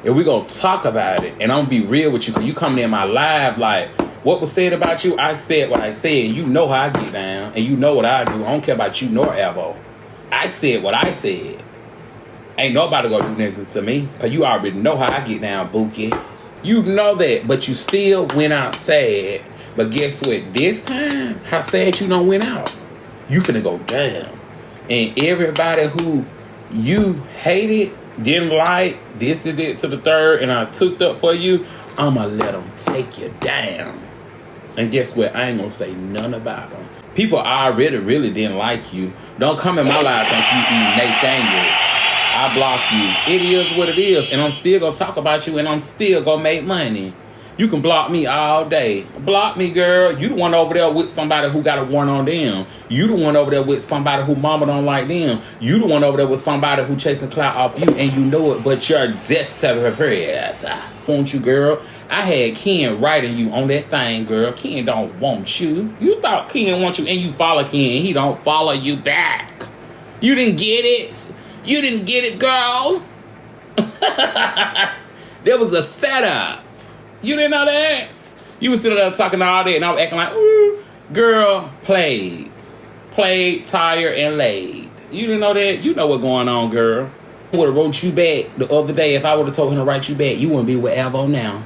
And we gonna talk about it. And I'm gonna be real with you, because you coming in my live like, what was said about you? I said what I said. You know how I get down, and you know what I do. I don't care about you nor Alvo. I said what I said. Ain't nobody gonna do nothing to me, because you already know how I get down, Bookie. You know that, but you still went out sad. But guess what? This time, how sad you done went out. You finna go down. And everybody who you hated, didn't like, this is it to the third, and I took up for you, I'ma let them take you down. And guess what? I ain't gonna say none about them. People already really didn't like you. Don't come in my life think you eat Nathaniels. I block you. It is what it is. And I'm still gonna talk about you, and I'm still gonna make money. You can block me all day. Block me, girl. You the one over there with somebody who got a warrant on them. You the one over there with somebody who mama don't like them. You the one over there with somebody who chasing clout off you, and you know it, but you're desperate. Want you, girl. I had Ken writing you on that thing, girl. Ken don't want you. You thought Ken wants you, and you follow Ken. He don't follow you back. You didn't get it. You didn't get it, girl. There was a setup. You didn't know that? You was sitting there talking all day, and I was acting like, ooh, girl, played, tired, and laid. You didn't know that? You know what's going on, girl. I would have wrote you back the other day. If I would have told him to write you back, you wouldn't be with Alvo now.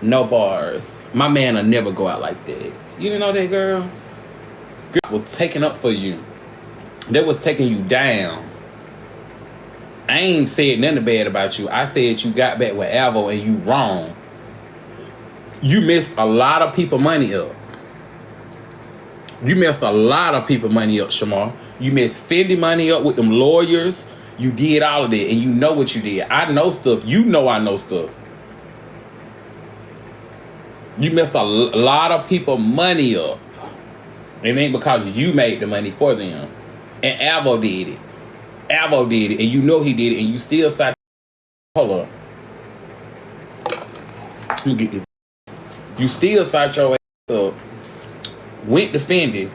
No bars. My man will never go out like that. You didn't know that, girl? Girl was taking up for you. That was taking you down. I ain't said nothing bad about you. I said you got back with Alvo, and you wrong. You messed a lot of people money up. You messed a lot of people money up, Shamar. You messed Fendi money up with them lawyers. You did all of that, and you know what you did. I know stuff. You know I know stuff. You messed a lot of people money up. It ain't because you made the money for them. And Alvo did it. Alvo did it, and you know he did it, and you still sat. Hold up. Let me get this. You still sat your ass up, went to Fendi,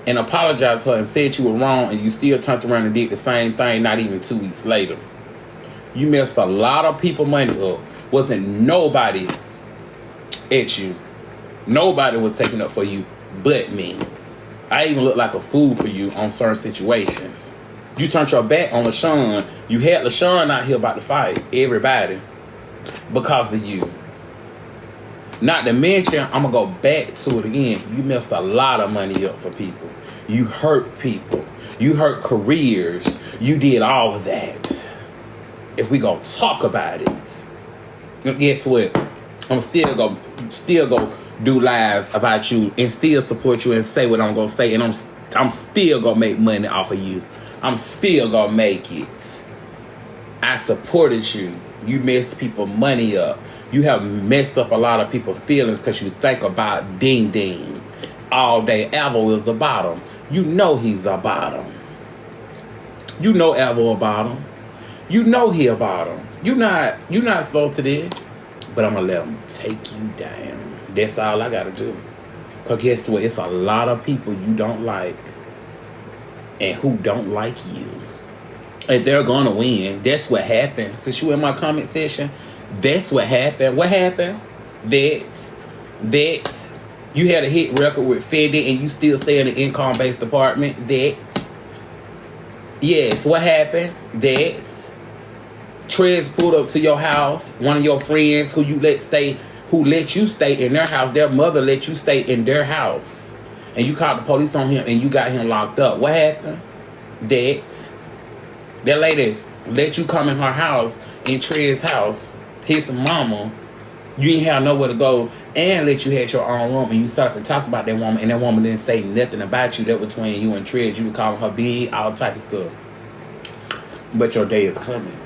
and apologized to her and said you were wrong, and you still turned around and did the same thing not even 2 weeks later. You messed a lot of people money up. Wasn't nobody at you. Nobody was taking up for you but me. I even looked like a fool for you on certain situations. You turned your back on Lashun. You had Lashun out here about to fight everybody because of you. Not to mention, I'm going to go back to it again. You messed a lot of money up for people. You hurt people. You hurt careers. You did all of that. If we going to talk about it, guess what? I'm still go do lives about you and still support you and say what I'm going to say. And I'm still going to make money off of you. I'm still gonna make it. I supported you. You messed people money up. You have messed up a lot of people's feelings because you think about ding ding all day. Alvo is the bottom. You know he's the bottom. You know Alvo a bottom. You know he a bottom. You not slow to this, but I'm gonna let him take you down. That's all I gotta do. Cause guess what? It's a lot of people you don't like. And who don't like you. And they're gonna win. That's what happened. Since you in my comment section, that's what happened. What happened? That you had a hit record with Fendi and you still stay in the income-based department. Yes, what happened? Trez pulled up to your house. One of your friends who let you stay in their house, their mother let you stay in their house. And you called the police on him and you got him locked up. What happened? That lady let you come in her house, in Trez's house, his mama. You didn't have nowhere to go, and let you have your own room. And you started to talk about that woman, and that woman didn't say nothing about you. That between you and Trez, you were calling her big, all type of stuff. But your day is coming.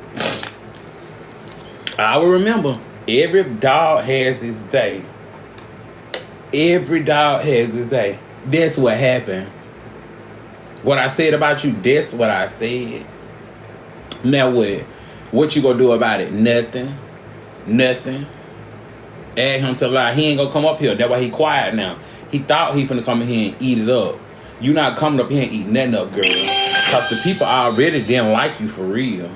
I will remember. Every dog has his day. Every dog has his day. That's what happened. What I said about you, that's what I said. Now what? What you gonna do about it? Nothing. Add him to lie. He ain't gonna come up here. That's why he quiet now. He thought he finna come in here and eat it up. You not coming up here and eat nothing up, girl. Cause the people already didn't like you for real.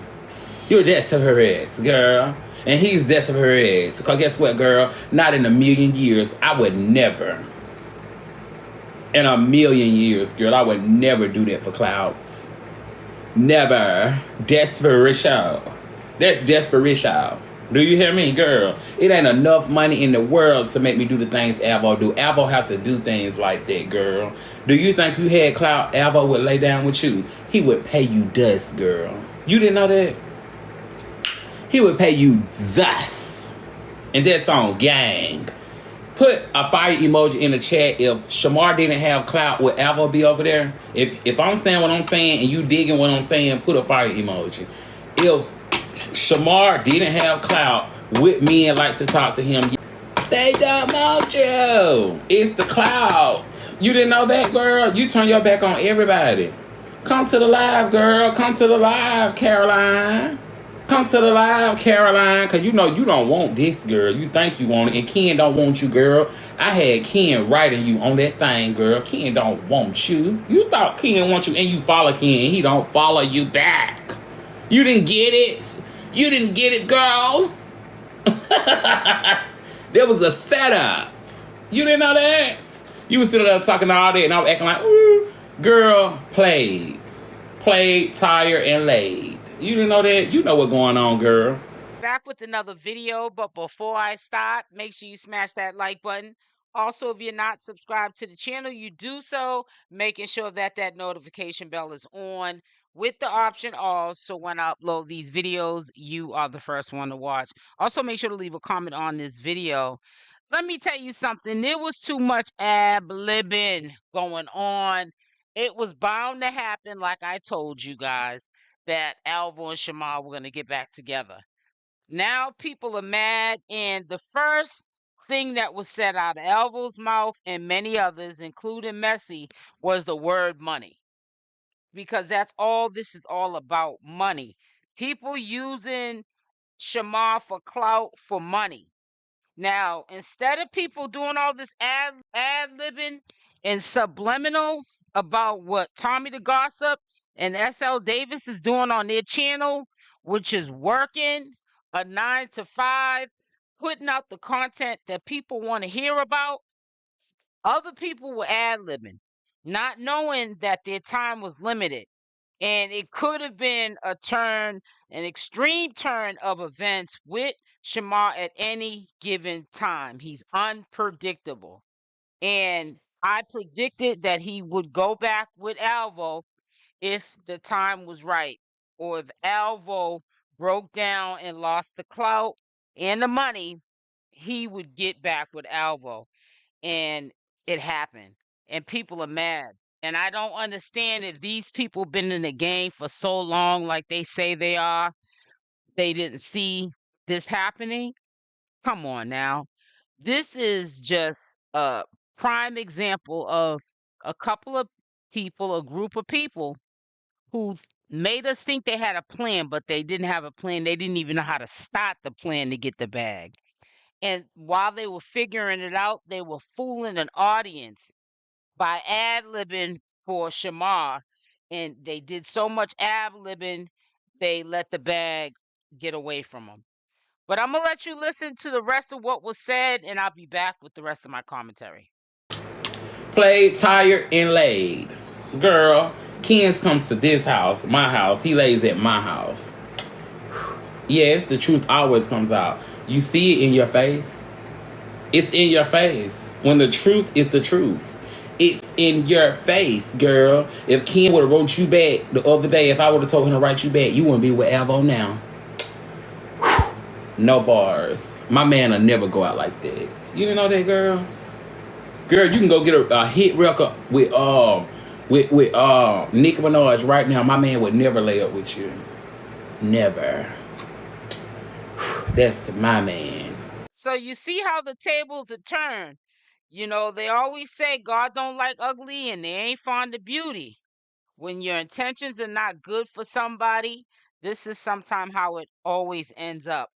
You're desperate, girl. And he's desperate. Because guess what, girl? Not in a million years. I would never. In a million years, girl, I would never do that for Clout. Never. Desperation. That's desperation. Do you hear me, girl? It ain't enough money in the world to make me do the things Alvo do. Alvo have to do things like that, girl. Do you think you had Clout, Alvo would lay down with you? He would pay you dust, girl. You didn't know that? He would pay you dust. And that's on gang. Put a fire emoji in the chat if Shamar didn't have Clout, would Alvo be over there? If I'm saying what I'm saying and you digging what I'm saying, put a fire emoji. If Shamar didn't have Clout, would men like to talk to him? They don't want you. It's the Clout. You didn't know that, girl? You turn your back on everybody. Come to the live, girl. Come to the live, Caroline. Come to the live, Caroline, because you know you don't want this, girl. You think you want it, and Ken don't want you, girl. I had Ken writing you on that thing, girl. Ken don't want you. You thought Ken wants you, and you follow Ken. He don't follow you back. You didn't get it. You didn't get it, girl. There was a setup. You didn't know that? You was sitting there talking all day, and I was acting like, ooh, girl, played, tired, and laid. You didn't know that? You know what's going on, girl. Back with another video, but before I start, make sure you smash that like button. Also, if you're not subscribed to the channel, you do so, making sure that that notification bell is on with the option all, so when I upload these videos, you are the first one to watch. Also, make sure to leave a comment on this video. Let me tell you something. There was too much ad-libbing going on. It was bound to happen, like I told you guys, that Alvo and Shamar were going to get back together. Now people are mad, and the first thing that was said out of Alvo's mouth and many others, including Messi, was the word money. Because that's all this is all about, money. People using Shamar for clout for money. Now, instead of people doing all this ad-libbing and subliminal about what Tommythegossip and SL Davis is doing on their channel, which is working a 9 to 5, putting out the content that people want to hear about, other people were ad-libbing, not knowing that their time was limited. And it could have been an extreme turn of events with Shamar at any given time. He's unpredictable. And I predicted that he would go back with Alvo if the time was right, or if Alvo broke down and lost the clout and the money, he would get back with Alvo. And it happened. And people are mad. And I don't understand, if these people been in the game for so long, like they say they are, they didn't see this happening. Come on now. This is just a prime example of a couple of people, a group of people who made us think they had a plan, but they didn't have a plan. They didn't even know how to start the plan to get the bag. And while they were figuring it out, they were fooling an audience by ad-libbing for Shamar. And they did so much ad-libbing, they let the bag get away from them. But I'm going to let you listen to the rest of what was said, and I'll be back with the rest of my commentary. Played, tired, and laid. Girl, Ken's comes to this house, my house. He lays at my house. Yes, the truth always comes out. You see it in your face. It's in your face. When the truth is the truth. It's in your face, girl. If Ken would have wrote you back the other day, if I would have told him to write you back, you wouldn't be with Alvo now. No bars. My man will never go out like that. You didn't know that, girl? Girl, you can go get a hit record with Nicki Minaj right now. My man would never lay up with you. Never. That's my man. So you see how the tables are turned. You know, they always say God don't like ugly and they ain't fond of beauty. When your intentions are not good for somebody, this is sometimes how it always ends up.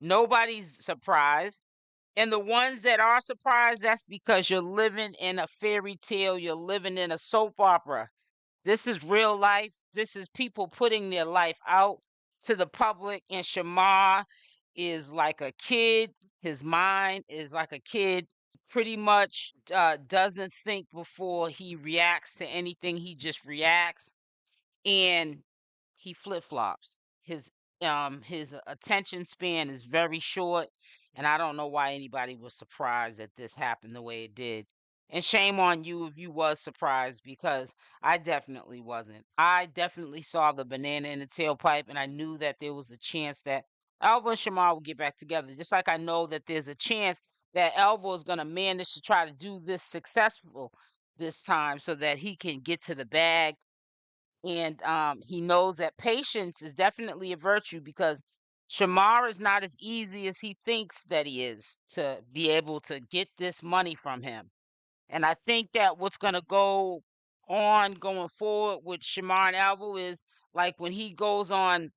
Nobody's surprised. And the ones that are surprised, that's because you're living in a fairy tale. You're living in a soap opera. This is real life. This is people putting their life out to the public, and Shamar is like a kid. His mind is like a kid. Pretty much doesn't think before he reacts to anything. He just reacts, and he flip-flops. His attention span is very short, and I don't know why anybody was surprised that this happened the way it did. And shame on you if you was surprised, because I definitely wasn't. I definitely saw the banana in the tailpipe, and I knew that there was a chance that Alvo and Shamar would get back together. Just like I know that there's a chance that Alvo is gonna manage to try to do this successful this time so that he can get to the bag. And he knows that patience is definitely a virtue, because Shamar is not as easy as he thinks that he is to be able to get this money from him. And I think that what's going to go on going forward with Shamar and Alvo is, like, when he goes on,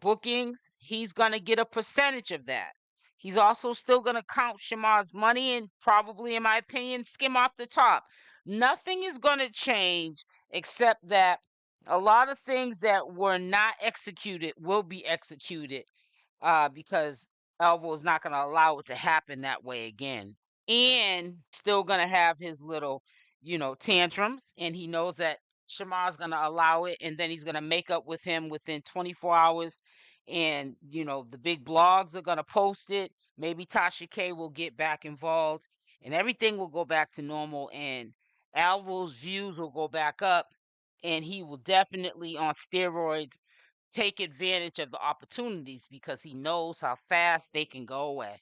bookings, he's going to get a percentage of that. He's also still going to count Shamar's money and probably, in my opinion, skim off the top. Nothing is going to change except that a lot of things that were not executed will be executed, because Alvo is not going to allow it to happen that way again. And still going to have his little, tantrums. And he knows that Shamar's going to allow it. And then he's going to make up with him within 24 hours. And, the big blogs are going to post it. Maybe Tasha K will get back involved, and everything will go back to normal. And Alvo's views will go back up. And he will definitely, on steroids, take advantage of the opportunities, because he knows how fast they can go away.